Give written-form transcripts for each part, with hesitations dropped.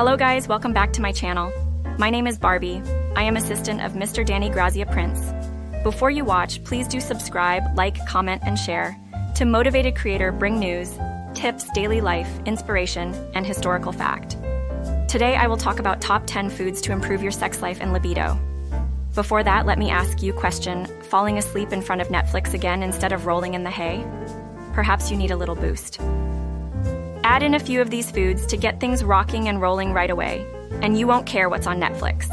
Hello guys, welcome back to my channel. My name is Barbie. I am assistant of Mr. Danny Grazia Prince. Before you watch, please do subscribe, like, comment, and share. To Motivated Creator bring news, tips, daily life, inspiration, and historical fact. Today I will talk about top 10 foods to improve your sex life and libido. Before that, let me ask you a question. Falling asleep in front of Netflix again instead of rolling in the hay? Perhaps you need a little boost. Add in a few of these foods to get things rocking and rolling right away, and you won't care what's on Netflix.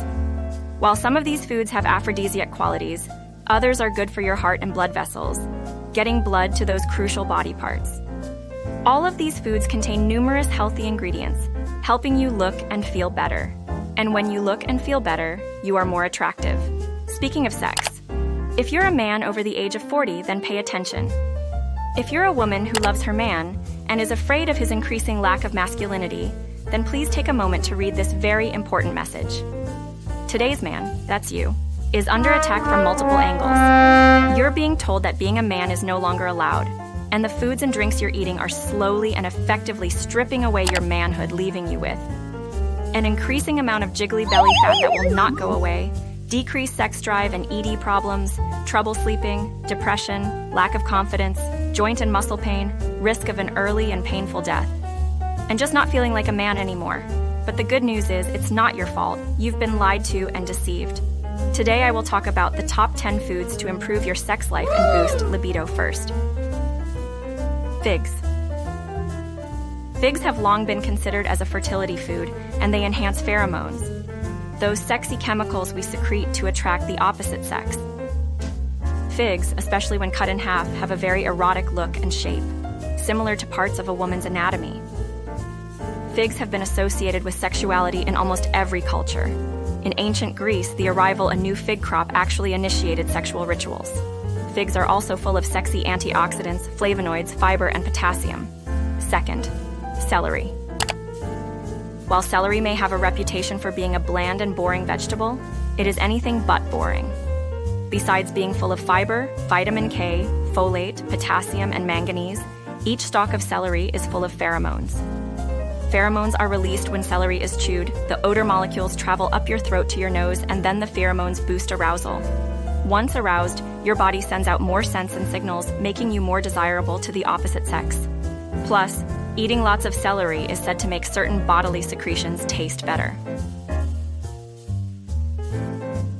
While some of these foods have aphrodisiac qualities, others are good for your heart and blood vessels, getting blood to those crucial body parts. All of these foods contain numerous healthy ingredients, helping you look and feel better. And when you look and feel better, you are more attractive. Speaking of sex, if you're a man over the age of 40, then pay attention. If you're a woman who loves her man and is afraid of his increasing lack of masculinity, then please take a moment to read this very important message. Today's man, that's you, is under attack from multiple angles. You're being told that being a man is no longer allowed, and the foods and drinks you're eating are slowly and effectively stripping away your manhood, leaving you with an increasing amount of jiggly belly fat that will not go away, decreased sex drive and ED problems, trouble sleeping, depression, lack of confidence, joint and muscle pain, risk of an early and painful death, and just not feeling like a man anymore. But the good news is, it's not your fault. You've been lied to and deceived. Today I will talk about the top 10 foods to improve your sex life and boost libido first. Figs. Figs have long been considered as a fertility food, and they enhance pheromones, those sexy chemicals we secrete to attract the opposite sex. Figs, especially when cut in half, have a very erotic look and shape, similar to parts of a woman's anatomy. Figs have been associated with sexuality in almost every culture. In ancient Greece, the arrival of a new fig crop actually initiated sexual rituals. Figs are also full of sexy antioxidants, flavonoids, fiber, and potassium. Second, celery. While celery may have a reputation for being a bland and boring vegetable, it is anything but boring. Besides being full of fiber, vitamin K, folate, potassium, and manganese, each stalk of celery is full of pheromones. Pheromones are released when celery is chewed. The odor molecules travel up your throat to your nose, and then the pheromones boost arousal. Once aroused, your body sends out more scents and signals, making you more desirable to the opposite sex. Plus, eating lots of celery is said to make certain bodily secretions taste better.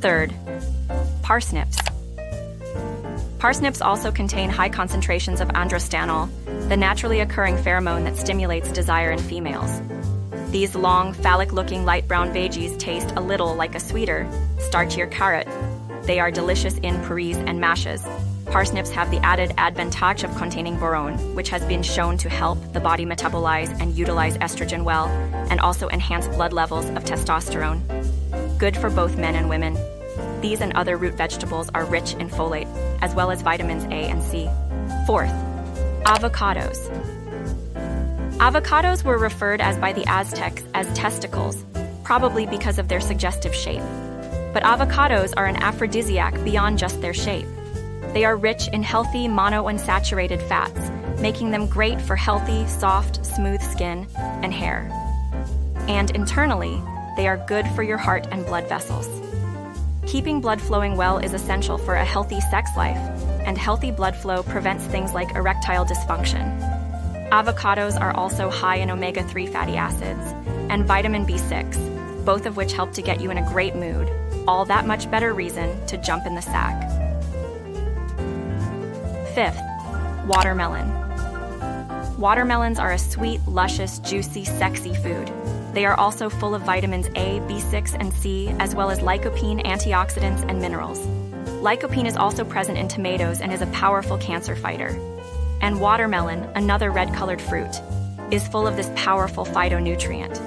Third, parsnips. Parsnips also contain high concentrations of androstenol, the naturally occurring pheromone that stimulates desire in females. These long, phallic-looking light brown veggies taste a little like a sweeter, starchier carrot. They are delicious in purees and mashes. Parsnips have the added advantage of containing boron, which has been shown to help the body metabolize and utilize estrogen well, and also enhance blood levels of testosterone. Good for both men and women. These and other root vegetables are rich in folate, as well as vitamins A and C. Fourth, avocados. Avocados were referred as by the Aztecs as testicles, probably because of their suggestive shape. But avocados are an aphrodisiac beyond just their shape. They are rich in healthy monounsaturated fats, making them great for healthy, soft, smooth skin and hair. And internally, they are good for your heart and blood vessels. Keeping blood flowing well is essential for a healthy sex life, and healthy blood flow prevents things like erectile dysfunction. Avocados are also high in omega-3 fatty acids and vitamin B6, both of which help to get you in a great mood. All that much better reason to jump in the sack. Fifth, watermelon. Watermelons are a sweet, luscious, juicy, sexy food. They are also full of vitamins A, B6, and C, as well as lycopene, antioxidants, and minerals. Lycopene is also present in tomatoes and is a powerful cancer fighter. And watermelon, another red-colored fruit, is full of this powerful phytonutrient.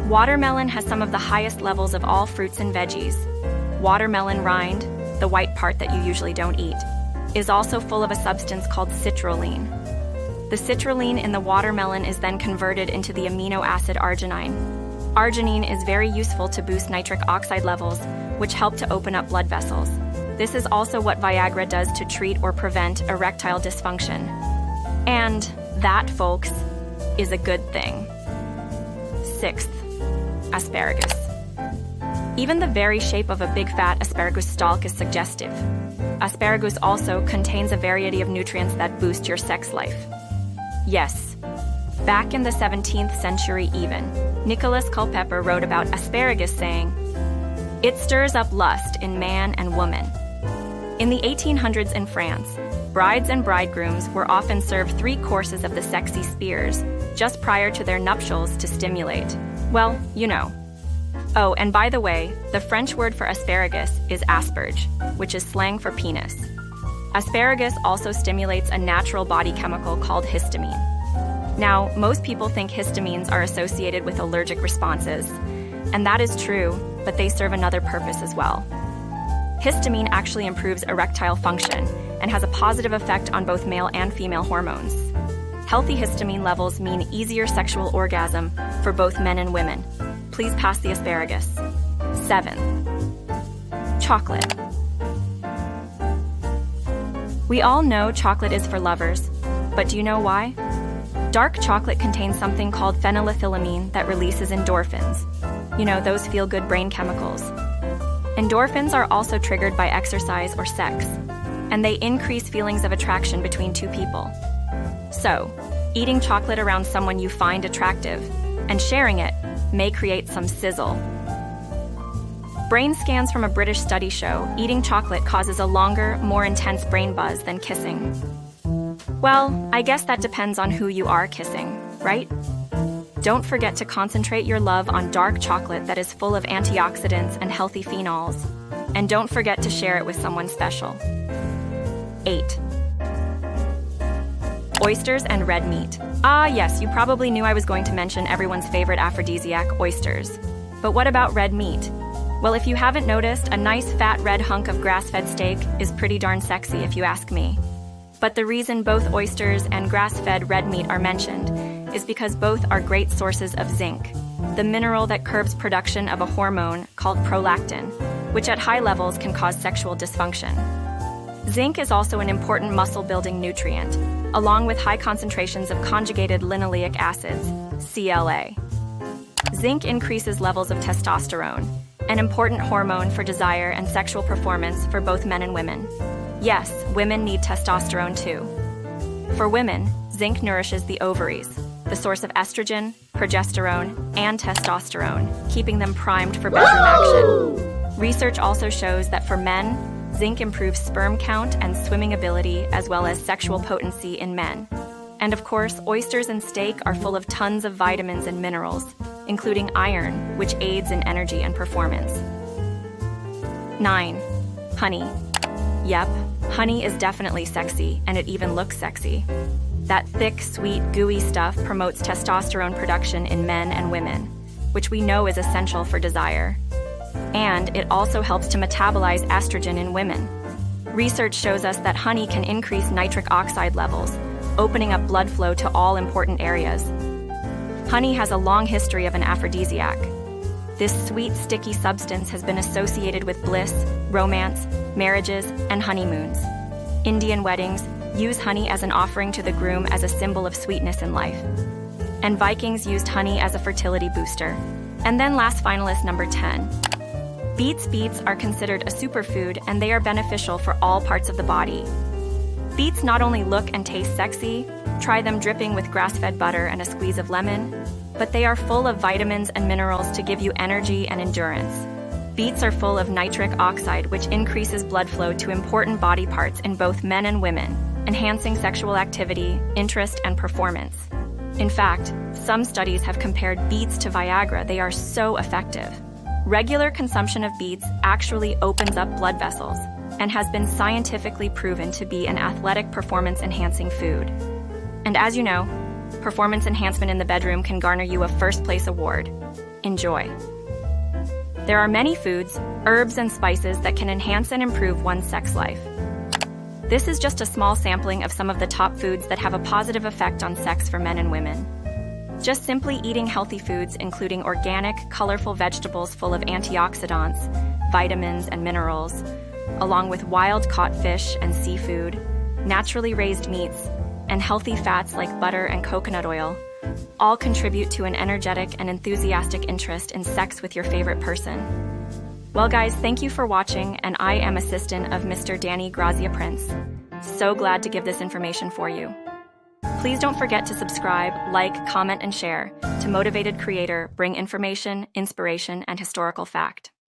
Watermelon has some of the highest levels of all fruits and veggies. Watermelon rind, the white part that you usually don't eat, is also full of a substance called citrulline. The citrulline in the watermelon is then converted into the amino acid arginine. Arginine is very useful to boost nitric oxide levels, which help to open up blood vessels. This is also what Viagra does to treat or prevent erectile dysfunction. And that, folks, is a good thing. Sixth, asparagus. Even the very shape of a big fat asparagus stalk is suggestive. Asparagus also contains a variety of nutrients that boost your sex life. Yes, back in the 17th century even, Nicholas Culpeper wrote about asparagus saying, "It stirs up lust in man and woman." In the 1800s in France, brides and bridegrooms were often served 3 courses of the sexy spears just prior to their nuptials to stimulate, well, you know. Oh, and by the way, the French word for asparagus is asperge, which is slang for penis. Asparagus also stimulates a natural body chemical called histamine. Now, most people think histamines are associated with allergic responses, and that is true, but they serve another purpose as well. Histamine actually improves erectile function and has a positive effect on both male and female hormones. Healthy histamine levels mean easier sexual orgasm for both men and women. Please pass the asparagus. 7. Chocolate. We all know chocolate is for lovers, but do you know why? Dark chocolate contains something called phenylethylamine that releases endorphins. You know, those feel-good brain chemicals. Endorphins are also triggered by exercise or sex, and they increase feelings of attraction between 2 people. So, eating chocolate around someone you find attractive and sharing it may create some sizzle. Brain scans from a British study show eating chocolate causes a longer, more intense brain buzz than kissing. Well, I guess that depends on who you are kissing, right? Don't forget to concentrate your love on dark chocolate that is full of antioxidants and healthy phenols. And don't forget to share it with someone special. 8. Oysters and red meat. Ah, yes, you probably knew I was going to mention everyone's favorite aphrodisiac, oysters. But what about red meat? Well, if you haven't noticed, a nice fat red hunk of grass-fed steak is pretty darn sexy if you ask me. But the reason both oysters and grass-fed red meat are mentioned is because both are great sources of zinc, the mineral that curbs production of a hormone called prolactin, which at high levels can cause sexual dysfunction. Zinc is also an important muscle-building nutrient, along with high concentrations of conjugated linoleic acids, CLA. Zinc increases levels of testosterone, an important hormone for desire and sexual performance for both men and women. Yes, women need testosterone too. For women, zinc nourishes the ovaries, the source of estrogen, progesterone, and testosterone, keeping them primed for bedroom action. Research also shows that for men, zinc improves sperm count and swimming ability as well as sexual potency in men. And of course, oysters and steak are full of tons of vitamins and minerals, including iron, which aids in energy and performance. 9. Honey. Yep, honey is definitely sexy, and it even looks sexy. That thick, sweet, gooey stuff promotes testosterone production in men and women, which we know is essential for desire. And it also helps to metabolize estrogen in women. Research shows us that honey can increase nitric oxide levels, opening up blood flow to all important areas. Honey has a long history of an aphrodisiac. This sweet, sticky substance has been associated with bliss, romance, marriages, and honeymoons. Indian weddings use honey as an offering to the groom as a symbol of sweetness in life. And Vikings used honey as a fertility booster. And then last finalist number 10. Beets are considered a superfood, and they are beneficial for all parts of the body. Beets not only look and taste sexy, try them dripping with grass-fed butter and a squeeze of lemon, but they are full of vitamins and minerals to give you energy and endurance. Beets are full of nitric oxide, which increases blood flow to important body parts in both men and women, enhancing sexual activity, interest, and performance. In fact, some studies have compared beets to Viagra. They are so effective. Regular consumption of beets actually opens up blood vessels and has been scientifically proven to be an athletic performance-enhancing food. And as you know, performance enhancement in the bedroom can garner you a first-place award. Enjoy. There are many foods, herbs, and spices that can enhance and improve one's sex life. This is just a small sampling of some of the top foods that have a positive effect on sex for men and women. Just simply eating healthy foods, including organic, colorful vegetables full of antioxidants, vitamins, and minerals, along with wild-caught fish and seafood, naturally raised meats, and healthy fats like butter and coconut oil, all contribute to an energetic and enthusiastic interest in sex with your favorite person. Well guys, thank you for watching, and I am assistant of Mr. Danny Grazia Prince. So glad to give this information for you. Please don't forget to subscribe, like, comment, and share to Motivated Creator, bring information, inspiration, and historical fact.